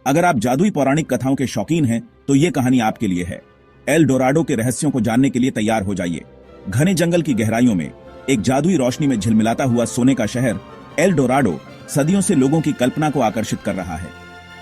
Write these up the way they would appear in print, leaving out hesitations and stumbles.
अगर आप जादुई पौराणिक कथाओं के शौकीन हैं तो ये कहानी आपके लिए है। एल डोराडो के रहस्यों को जानने के लिए तैयार हो जाइए। घने जंगल की गहराइयों में एक जादुई रोशनी में झिलमिलाता हुआ सोने का शहर एल डोराडो सदियों से लोगों की कल्पना को आकर्षित कर रहा है।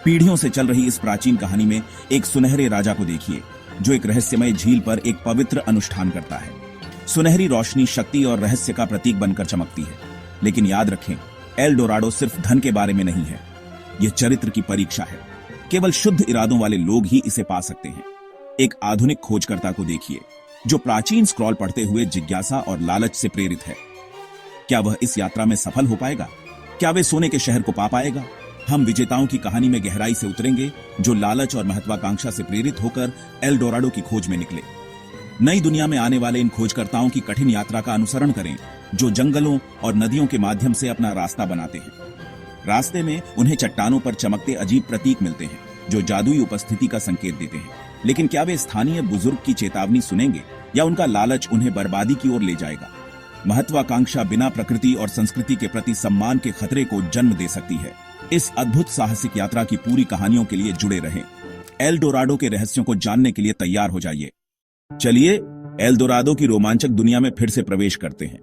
पीढ़ियों से चल रही इस प्राचीन कहानी में एक सुनहरे राजा को देखिए जो एक रहस्यमय झील पर एक पवित्र अनुष्ठान करता है। सुनहरी रोशनी शक्ति और रहस्य का प्रतीक बनकर चमकती है, लेकिन याद रखें, एल डोराडो सिर्फ धन के बारे में नहीं है, यह चरित्र की परीक्षा है। केवल शुद्ध इरादों वाले लोग ही इसे पा सकते हैं। एक आधुनिक खोजकर्ता को देखिए जो प्राचीन स्क्रॉल पढ़ते हुए जिज्ञासा और लालच से प्रेरित है। क्या वह इस यात्रा में सफल हो पाएगा? क्या वे सोने के शहर को पा पाएगा? हम विजेताओं की कहानी में गहराई से उतरेंगे जो लालच और महत्वाकांक्षा से प्रेरित होकर एल डोराडो की खोज में निकले। नई दुनिया में आने वाले इन खोजकर्ताओं की कठिन यात्रा का अनुसरण करें जो जंगलों और नदियों के माध्यम से अपना रास्ता बनाते हैं। रास्ते में उन्हें चट्टानों पर चमकते अजीब प्रतीक मिलते हैं जो जादुई उपस्थिति का संकेत देते हैं। लेकिन क्या वे स्थानीय बुजुर्ग की चेतावनी सुनेंगे या उनका लालच उन्हें बर्बादी की ओर ले जाएगा? महत्वाकांक्षा बिना प्रकृति और संस्कृति के प्रति सम्मान के खतरे को जन्म दे सकती है। इस अद्भुत साहसिक यात्रा की पूरी कहानियों के लिए जुड़े रहें। एल डोराडो के रहस्यों को जानने के लिए तैयार हो जाइए। चलिए एल डोराडो की रोमांचक दुनिया में फिर से प्रवेश करते हैं।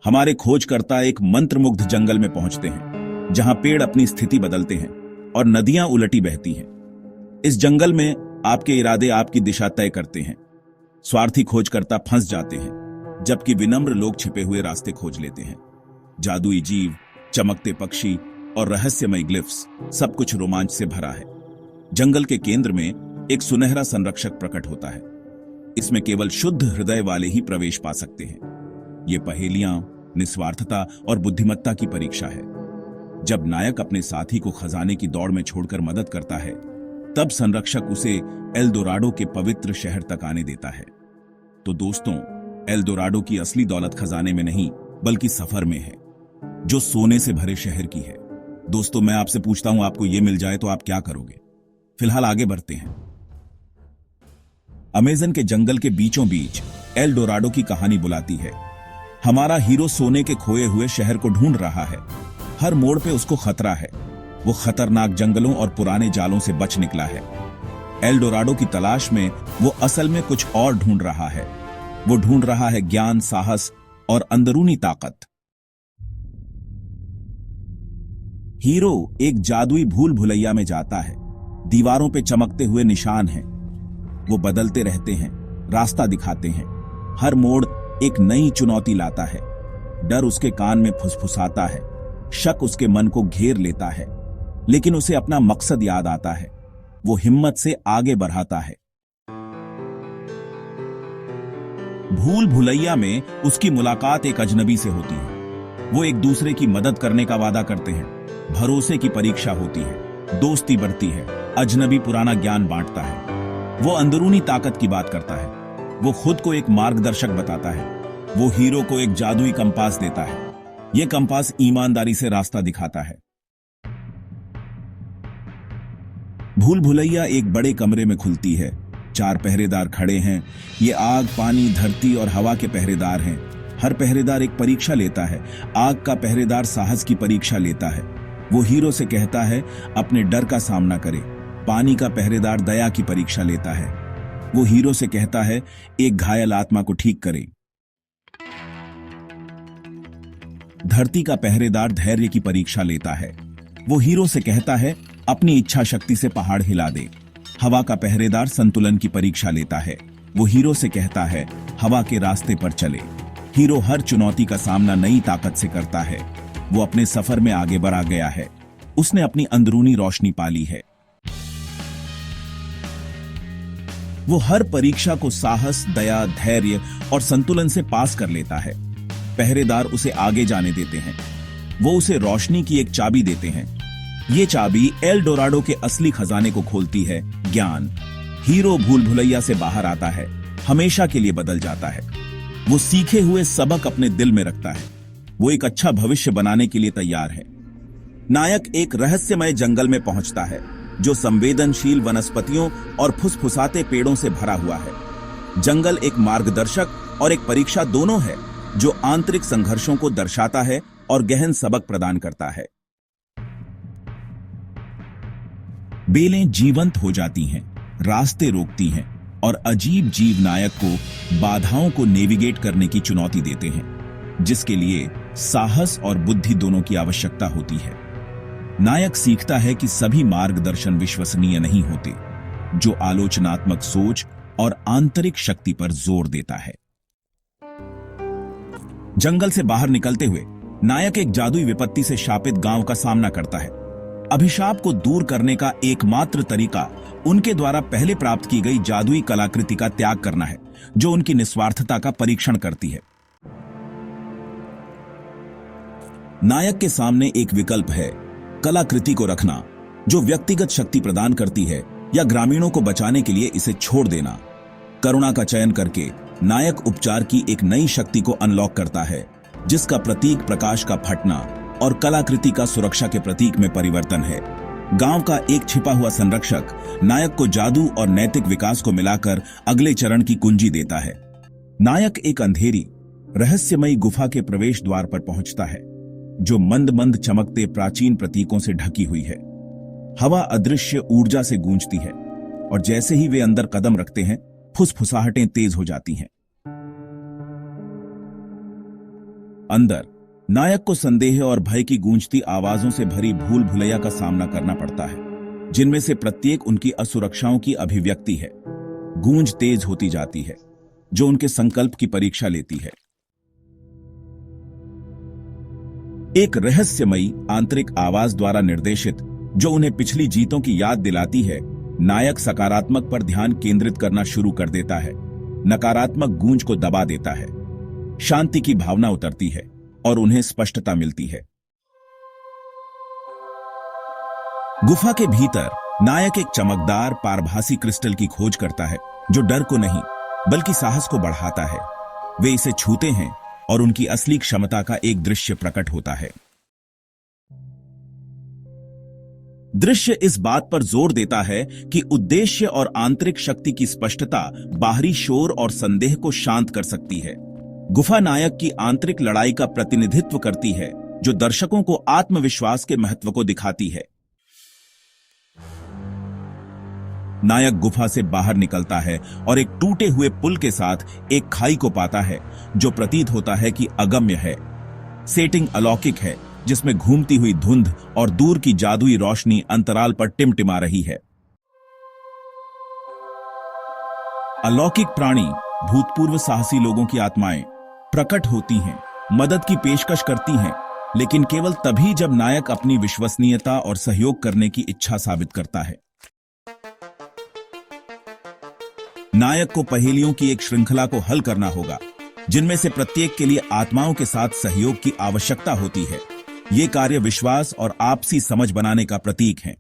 हमारे खोजकर्ता एक मंत्रमुग्ध जंगल में पहुंचते हैं जहां पेड़ अपनी स्थिति बदलते हैं और नदियां उलटी बहती हैं। इस जंगल में आपके इरादे आपकी दिशा तय करते हैं। स्वार्थी खोजकर्ता फंस जाते हैं जबकि विनम्र लोग छिपे हुए रास्ते खोज लेते हैं। जादुई जीव, चमकते पक्षी और रहस्यमय ग्लिफ्स, सब कुछ रोमांच से भरा है। जंगल के केंद्र में एक सुनहरा संरक्षक प्रकट होता है। इसमें केवल शुद्ध हृदय वाले ही प्रवेश पा सकते हैं। ये पहेलियां, निस्वार्थता और बुद्धिमत्ता की परीक्षा है। जब नायक अपने साथी को खजाने की दौड़ में छोड़कर मदद करता है, तब संरक्षक उसे एल डोराडो के पवित्र शहर तक आने देता है। तो दोस्तों, एल डोराडो की असली दौलत खजाने में नहीं बल्कि सफर में है, जो सोने से भरे शहर की है। दोस्तों, मैं आपसे पूछता हूं, आपको यह मिल जाए तो आप क्या करोगे? फिलहाल आगे बढ़ते हैं। अमेज़न के जंगल के बीचों बीच एल डोराडो की कहानी बुलाती है। हमारा हीरो सोने के खोए हुए शहर को ढूंढ रहा है। हर मोड़ पे उसको खतरा है। वो खतरनाक जंगलों और पुराने जालों से बच निकला है। एल डोराडो की तलाश में वो असल में कुछ और ढूंढ रहा है। वो ढूंढ रहा है ज्ञान, साहस और अंदरूनी ताकत। हीरो एक जादुई भूल भुलैया में जाता है। दीवारों पे चमकते हुए निशान हैं। वो बदलते रहते हैं, रास्ता दिखाते हैं। हर मोड़ एक नई चुनौती लाता है। डर उसके कान में फुसफुसाता है, शक उसके मन को घेर लेता है, लेकिन उसे अपना मकसद याद आता है। वो हिम्मत से आगे बढ़ाता है। भूल भुलैया में उसकी मुलाकात एक अजनबी से होती है। वो एक दूसरे की मदद करने का वादा करते हैं। भरोसे की परीक्षा होती है, दोस्ती बढ़ती है। अजनबी पुराना ज्ञान बांटता है। वो अंदरूनी ताकत की बात करता है। वो खुद को एक मार्गदर्शक बताता है। वो हीरो को एक जादुई कंपास देता है। यह कंपास ईमानदारी से रास्ता दिखाता है। भूल भुलैया एक बड़े कमरे में खुलती है। 4 पहरेदार खड़े हैं। ये आग, पानी, धरती और हवा के पहरेदार हैं। हर पहरेदार एक परीक्षा लेता है। आग का पहरेदार साहस की परीक्षा लेता है। वो हीरो से कहता है अपने डर का सामना करे। पानी का पहरेदार दया की परीक्षा लेता है। वो हीरो से कहता है एक घायल आत्मा को ठीक करे। धरती का पहरेदार धैर्य की परीक्षा लेता है। वो हीरो से कहता है अपनी इच्छा शक्ति से पहाड़ हिला दे। हवा का पहरेदार संतुलन की परीक्षा लेता है। वो हीरो से कहता है हवा के रास्ते पर चले। हीरो हर चुनौती का सामना नई ताकत से करता है। वो अपने सफर में आगे बढ़ा गया है। उसने अपनी अंदरूनी रोशनी पाली है। वो हर परीक्षा को साहस, दया, धैर्य और संतुलन से पास कर लेता है। पहरेदार उसे आगे जाने देते हैं। वो उसे रोशनी की एक चाबी देते हैं। ये चाबी एल डोराडो के असली खजाने को खोलती है, ज्ञान। हीरो भूल भुलैया से बाहर आता है, हमेशा के लिए बदल जाता है। वो सीखे हुए सबक अपने दिल में रखता है। वो एक अच्छा भविष्य बनाने के लिए तैयार है। नायक एक रहस्यमय जंगल में पहुंचता है जो संवेदनशील वनस्पतियों और फुसफुसाते पेड़ों से भरा हुआ है। जंगल एक मार्गदर्शक और एक परीक्षा दोनों है जो आंतरिक संघर्षों को दर्शाता है और गहन सबक प्रदान करता है। बेलें जीवंत हो जाती हैं, रास्ते रोकती हैं और अजीब जीव नायक को बाधाओं को नेविगेट करने की चुनौती देते हैं, जिसके लिए साहस और बुद्धि दोनों की आवश्यकता होती है। नायक सीखता है कि सभी मार्गदर्शन विश्वसनीय नहीं होते, जो आलोचनात्मक सोच और आंतरिक शक्ति पर जोर देता है। जंगल से बाहर निकलते हुए नायक एक जादुई विपत्ति से शापित गांव का सामना करता है। अभिशाप को दूर करने का एकमात्र तरीका उनके द्वारा पहले प्राप्त की गई जादुई कलाकृति का त्याग करना है, जो उनकी निस्वार्थता का परीक्षण करती है। नायक के सामने एक विकल्प है, कलाकृति को रखना, जो व्यक्तिगत शक्ति प्रदान करती है, या ग्रामीणों को बचाने के लिए इसे छोड़ देना। करुणा का चयन करके नायक उपचार की एक नई शक्ति को अनलॉक करता है, जिसका प्रतीक प्रकाश का फटना और कलाकृति का सुरक्षा के प्रतीक में परिवर्तन है। गांव का एक छिपा हुआ संरक्षक नायक को जादू और नैतिक विकास को मिलाकर अगले चरण की कुंजी देता है। नायक एक अंधेरी, रहस्यमयी गुफा के प्रवेश द्वार पर पहुंचता है, जो मंद मंद चमकते प्राचीन प्रतीकों से ढकी हुई है। हवा अदृश्य ऊर्जा से गूंजती है और जैसे ही वे अंदर कदम रखते हैं, फुसफुसाहटें तेज हो जाती हैं। अंदर नायक को संदेह और भय की गूंजती आवाजों से भरी भूल भुलैया का सामना करना पड़ता है, जिनमें से प्रत्येक उनकी असुरक्षाओं की अभिव्यक्ति है। गूंज तेज होती जाती है, जो उनके संकल्प की परीक्षा लेती है। एक रहस्यमयी आंतरिक आवाज द्वारा निर्देशित, जो उन्हें पिछली जीतों की याद दिलाती है, नायक सकारात्मक पर ध्यान केंद्रित करना शुरू कर देता है, नकारात्मक गूंज को दबा देता है। शांति की भावना उतरती है और उन्हें स्पष्टता मिलती है। गुफा के भीतर नायक एक चमकदार पारभासी क्रिस्टल की खोज करता है, जो डर को नहीं बल्कि साहस को बढ़ाता है। वे इसे छूते हैं और उनकी असली क्षमता का एक दृश्य प्रकट होता है। दृश्य इस बात पर जोर देता है कि उद्देश्य और आंतरिक शक्ति की स्पष्टता बाहरी शोर और संदेह को शांत कर सकती है। गुफा नायक की आंतरिक लड़ाई का प्रतिनिधित्व करती है, जो दर्शकों को आत्मविश्वास के महत्व को दिखाती है। नायक गुफा से बाहर निकलता है और एक टूटे हुए पुल के साथ एक खाई को पाता है, जो प्रतीत होता है कि अगम्य है। सेटिंग अलौकिक है, जिसमें घूमती हुई धुंध और दूर की जादुई रोशनी अंतराल पर टिमटिमा रही है। अलौकिक प्राणी, भूतपूर्व साहसी लोगों की आत्माएं प्रकट होती हैं, मदद की पेशकश करती हैं, लेकिन केवल तभी जब नायक अपनी विश्वसनीयता और सहयोग करने की इच्छा साबित करता है। नायक को पहेलियों की एक श्रृंखला को हल करना होगा, जिनमें से प्रत्येक के लिए आत्माओं के साथ सहयोग की आवश्यकता होती है। ये कार्य विश्वास और आपसी समझ बनाने का प्रतीक हैं।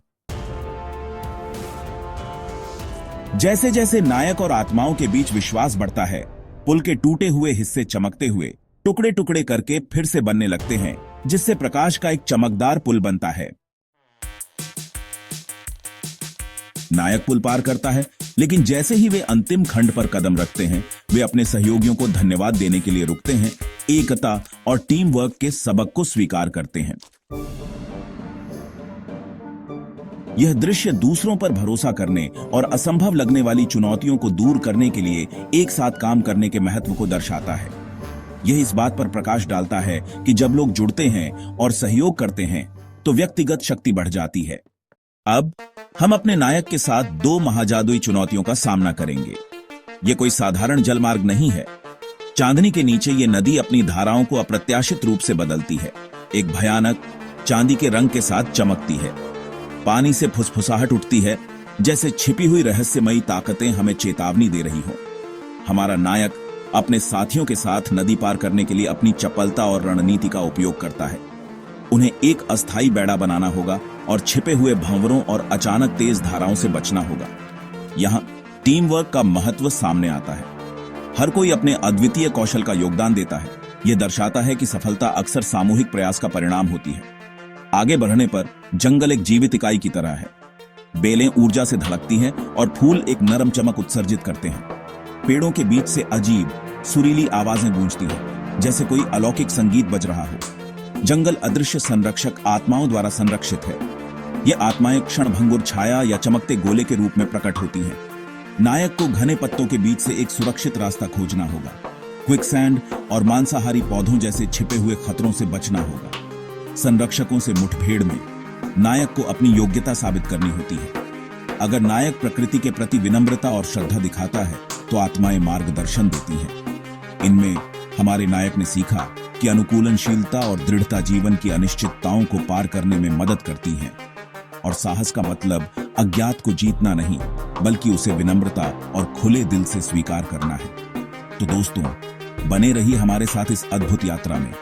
जैसे जैसे नायक और आत्माओं के बीच विश्वास बढ़ता है, पुल के टूटे हुए हिस्से चमकते हुए टुकड़े टुकड़े करके फिर से बनने लगते हैं, जिससे प्रकाश का एक चमकदार पुल बनता है। नायक पुल पार करता है, लेकिन जैसे ही वे अंतिम खंड पर कदम रखते हैं, वे अपने सहयोगियों को धन्यवाद देने के लिए रुकते हैं, एकता और टीम वर्क के सबक को स्वीकार करते हैं। यह दृश्य दूसरों पर भरोसा करने और असंभव लगने वाली चुनौतियों को दूर करने के लिए एक साथ काम करने के महत्व को दर्शाता है। यह इस बात पर प्रकाश डालता है कि जब लोग जुड़ते हैं और सहयोग करते हैं, तो व्यक्तिगत शक्ति बढ़ जाती है। अब हम अपने नायक के साथ 2 महाजादुई चुनौतियों का सामना करेंगे। यह कोई साधारण जलमार्ग नहीं है। चांदनी के नीचे ये नदी अपनी धाराओं को अप्रत्याशित रूप से बदलती है, एक भयानक चांदी के रंग के साथ चमकती है। पानी से फुसफुसाहट उठती है, जैसे छिपी हुई रहस्यमयी ताकतें हमें चेतावनी दे रही हों। हमारा नायक अपने साथियों के साथ नदी पार करने के लिए अपनी चपलता और रणनीति का उपयोग करता है। उन्हें एक अस्थायी बेड़ा बनाना होगा और छिपे हुए भंवरों और अचानक तेज धाराओं से बचना होगा। यहां टीम वर्क का महत्व सामने आता है। हर कोई अपने अद्वितीय कौशल का योगदान देता है। यह दर्शाता है कि सफलता अक्सर सामूहिक प्रयास का परिणाम होती है। आगे बढ़ने पर जंगल एक जीवित इकाई की तरह है। बेलें ऊर्जा से धड़कती हैं और फूल एक नरम चमक उत्सर्जित करते हैं। पेड़ों के बीच से अजीब सुरीली आवाजें गूंजती हैं, जैसे कोई अलौकिक संगीत बज रहा हो। जंगल अदृश्य संरक्षक आत्माओं द्वारा संरक्षित है। ये आत्माएं क्षणभंगुर छाया या चमकते गोले के रूप में प्रकट होती हैं। नायक को घने पत्तों के बीच से एक सुरक्षित रास्ता खोजना होगा। क्विकसैंड और मांसाहारी पौधों जैसे छिपे हुए खतरों से बचना होगा। संरक्षकों से मुठभेड़ में नायक को अपनी योग्यता साबित करनी होती है। अगर नायक प्रकृति के प्रति विनम्रता और श्रद्धा दिखाता है तो आत्माएं मार्गदर्शन देती हैं। इनमें हमारे नायक ने सीखा कि अनुकूलनशीलता और दृढ़ता जीवन की अनिश्चितताओं को पार करने में मदद करती हैं, और साहस का मतलब अज्ञात को जीतना नहीं, बल्कि उसे विनम्रता और खुले दिल से स्वीकार करना है। तो दोस्तों, बने रहिए हमारे साथ इस अद्भुत यात्रा में,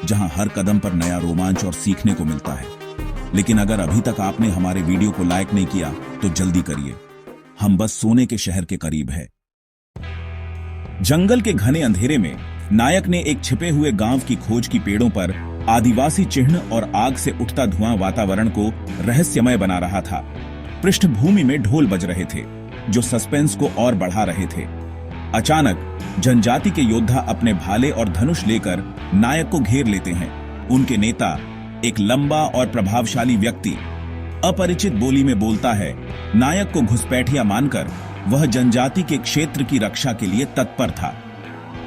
जहां हर कदम पर नया रोमांच और सीखने को मिलता है। लेकिन अगर अभी तक आपने हमारे वीडियो को लाइक नहीं किया तो जल्दी करिए, हम बस सोने के शहर के करीब है। जंगल के घने अंधेरे में नायक ने एक छिपे हुए गांव की खोज की। पेड़ों पर आदिवासी चिन्ह और आग से उठता धुआं वातावरण को रहस्यमय बना रहा था। पृष्ठभूमि में ढोल बज रहे थे, जो सस्पेंस को और बढ़ा रहे थे। अचानक जनजाति के योद्धा अपने भाले और धनुष लेकर नायक को घेर लेते हैं। उनके नेता, एक लंबा और प्रभावशाली व्यक्ति, अपरिचित बोली में बोलता है। नायक को घुसपैठिया मानकर वह जनजाति के क्षेत्र की रक्षा के लिए तत्पर था।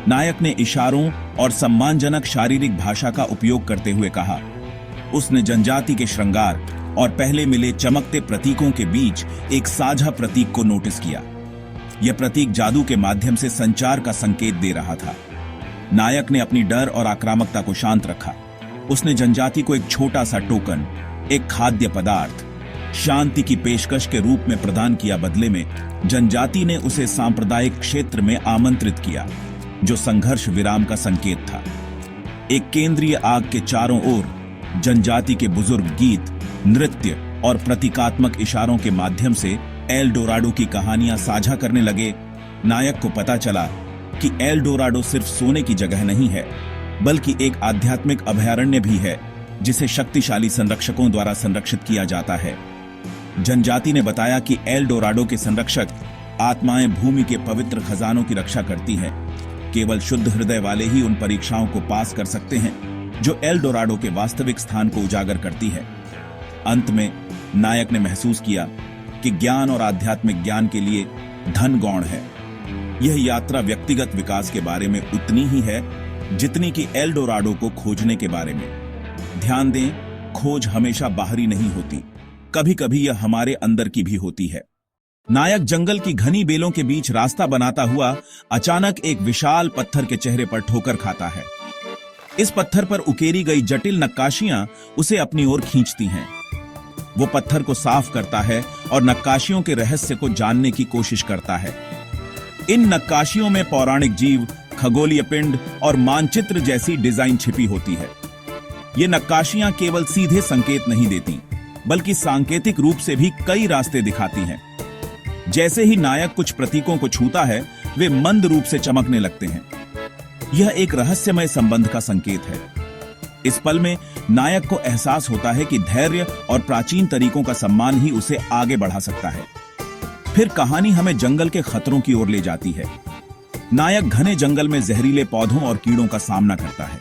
नायक ने इशारों और सम्मानजनक शारीरिक भाषा का उपयोग करते हुए कहा। उसने जनजाति के श्रृंगार और पहले मिले चमकते प्रतीकों के बीच एक साझा प्रतीक को नोटिस किया। यह प्रतीक जादू के माध्यम से संचार का संकेत दे रहा था। नायक ने अपनी डर और आक्रामकता को शांत रखा। उसने जनजाति को एक छोटा सा टोकन, एक खाद्य पदार्थ, शांति की पेशकश के रूप में प्रदान किया। बदले में जनजाति ने उसे सांप्रदायिक क्षेत्र में आमंत्रित किया, जो संघर्ष विराम का संकेत था। एक केंद्रीय आग के चारों ओर जनजाति के बुजुर्ग गीत, नृत्य और प्रतीकात्मक इशारों के माध्यम से एल डोराडो की कहानियां साझा करने लगे। नायक को पता चला कि एल डोराडो सिर्फ सोने की जगह नहीं है, बल्कि एक आध्यात्मिक अभयारण्य भी है, जिसे शक्तिशाली संरक्षकों द्वारा संरक्षित किया जाता है। जनजाति ने बताया कि एल डोराडो के संरक्षक आत्माएं भूमि के पवित्र खजानों की रक्षा करती हैं। केवल शुद्ध हृदय वाले ही उन परीक्षाओं को पास कर सकते हैं, जो एल डोराडो के वास्तविक स्थान को उजागर करती है। अंत में नायक ने महसूस किया कि ज्ञान और आध्यात्मिक ज्ञान के लिए धन गौण है। यह यात्रा व्यक्तिगत विकास के बारे में उतनी ही है जितनी कि एल डोराडो को खोजने के बारे में। ध्यान दें, खोज हमेशा बाहरी नहीं होती, कभी कभी यह हमारे अंदर की भी होती है। नायक जंगल की घनी बेलों के बीच रास्ता बनाता हुआ अचानक एक विशाल पत्थर के चेहरे पर ठोकर खाता है। इस पत्थर पर उकेरी गई जटिल नक्काशियां उसे अपनी ओर खींचती हैं। वो पत्थर को साफ करता है और नक्काशियों के रहस्य को जानने की कोशिश करता है। इन नक्काशियों में पौराणिक जीव, खगोलीय पिंड और मानचित्र जैसी डिजाइन छिपी होती है। ये नक्काशियां केवल सीधे संकेत नहीं देती, बल्कि सांकेतिक रूप से भी कई रास्ते दिखाती हैं। जैसे ही नायक कुछ प्रतीकों को छूता है, वे मंद रूप से चमकने लगते हैं। यह एक रहस्यमय संबंध का संकेत है। इस पल में नायक को एहसास होता है कि धैर्य और प्राचीन तरीकों का सम्मान ही उसे आगे बढ़ा सकता है। फिर कहानी हमें जंगल के खतरों की ओर ले जाती है। नायक घने जंगल में जहरीले पौधों और कीड़ों का सामना करता है।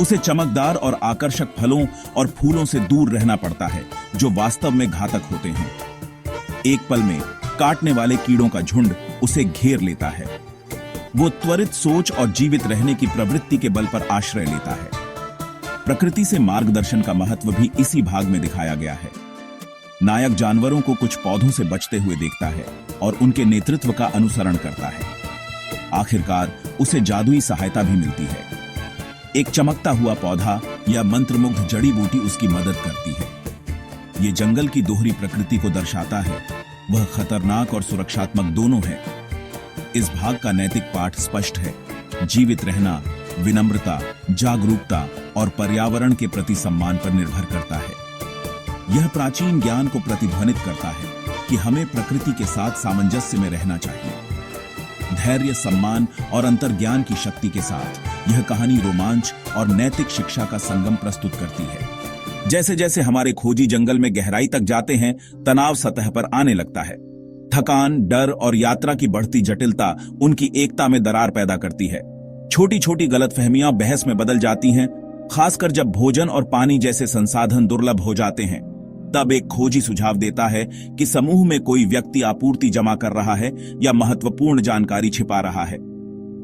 उसे चमकदार और आकर्षक फलों और फूलों से दूर रहना पड़ता है, जो वास्तव में घातक होते हैं। एक पल में काटने वाले कीड़ों का झुंड उसे घेर लेता है। वो त्वरित सोच और जीवित रहने की प्रवृत्ति के बल पर आश्रय लेता है। प्रकृति से मार्गदर्शन का महत्व भी इसी भाग में दिखाया गया है। नायक जानवरों को कुछ पौधों से बचते हुए देखता है और उनके नेतृत्व का अनुसरण करता है। आखिरकार उसे जादुई सहायता भी मिलती है। एक चमकता हुआ पौधा या मंत्रमुग्ध जड़ी बूटी उसकी मदद करती है। ये जंगल की दोहरी प्रकृति को दर्शाता है। वह खतरनाक और सुरक्षात्मक दोनों है। इस भाग का नैतिक पाठ स्पष्ट है। जीवित रहना विनम्रता, जागरूकता और पर्यावरण के प्रति सम्मान पर निर्भर करता है। यह प्राचीन ज्ञान को प्रतिध्वनित करता है कि हमें प्रकृति के साथ सामंजस्य में रहना चाहिए। धैर्य, सम्मान और अंतर्ज्ञान की शक्ति के साथ यह कहानी रोमांच और नैतिक शिक्षा का संगम प्रस्तुत करती है। जैसे जैसे हमारे खोजी जंगल में गहराई तक जाते हैं, तनाव सतह पर आने लगता है। थकान, डर और यात्रा की बढ़ती जटिलता उनकी एकता में दरार पैदा करती है। छोटी छोटी गलतफहमियां बहस में बदल जाती हैं, खासकर जब भोजन और पानी जैसे संसाधन दुर्लभ हो जाते हैं। तब एक खोजी सुझाव देता है कि समूह में कोई व्यक्ति आपूर्ति जमा कर रहा है या महत्वपूर्ण जानकारी छिपा रहा है।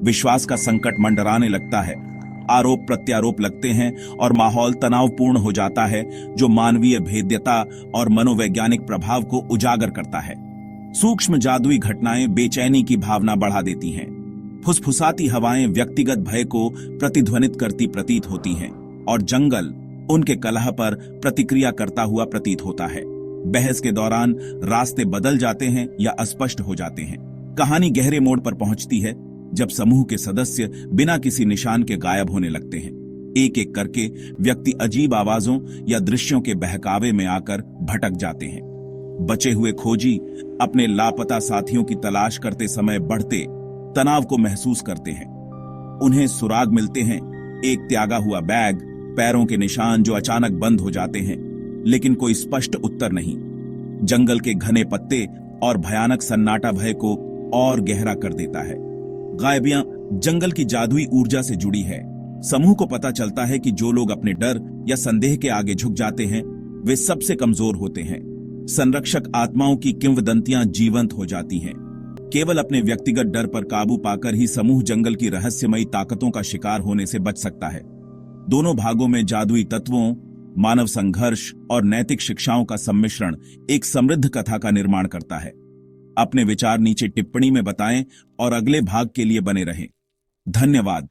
विश्वास का संकट मंडराने लगता है, आरोप प्रत्यारोप लगते हैं और माहौल तनावपूर्ण हो जाता है, जो मानवीय भेद्यता और मनोवैज्ञानिक प्रभाव को उजागर करता है। सूक्ष्म जादुई घटनाएं बेचैनी की भावना बढ़ा देती हैं। फुसफुसाती हवाएं व्यक्तिगत भय को प्रतिध्वनित करती प्रतीत होती हैं और जंगल उनके कलह पर प्रतिक्रिया करता हुआ प्रतीत होता है। बहस के दौरान रास्ते बदल जाते हैं या अस्पष्ट हो जाते हैं। कहानी गहरे मोड़ पर पहुंचती है जब समूह के सदस्य बिना किसी निशान के गायब होने लगते हैं। एक एक करके व्यक्ति अजीब आवाजों या दृश्यों के बहकावे में आकर भटक जाते हैं। बचे हुए खोजी अपने लापता साथियों की तलाश करते समय बढ़ते तनाव को महसूस करते हैं। उन्हें सुराग मिलते हैं, एक त्यागा हुआ बैग, पैरों के निशान जो अचानक बंद हो जाते हैं, लेकिन कोई स्पष्ट उत्तर नहीं। जंगल के घने पत्ते और भयानक सन्नाटा भय को और गहरा कर देता है। गायबियां जंगल की जादुई ऊर्जा से जुड़ी है। समूह को पता चलता है कि जो लोग अपने डर या संदेह के आगे झुक जाते हैं, वे सबसे कमजोर होते हैं। संरक्षक आत्माओं की किंवदंतियां जीवंत हो जाती हैं। केवल अपने व्यक्तिगत डर पर काबू पाकर ही समूह जंगल की रहस्यमयी ताकतों का शिकार होने से बच सकता है। दोनों भागों में जादुई तत्वों, मानव संघर्ष और नैतिक शिक्षाओं का सम्मिश्रण एक समृद्ध कथा का निर्माण करता है। अपने विचार नीचे टिप्पणी में बताएं और अगले भाग के लिए बने रहें। धन्यवाद।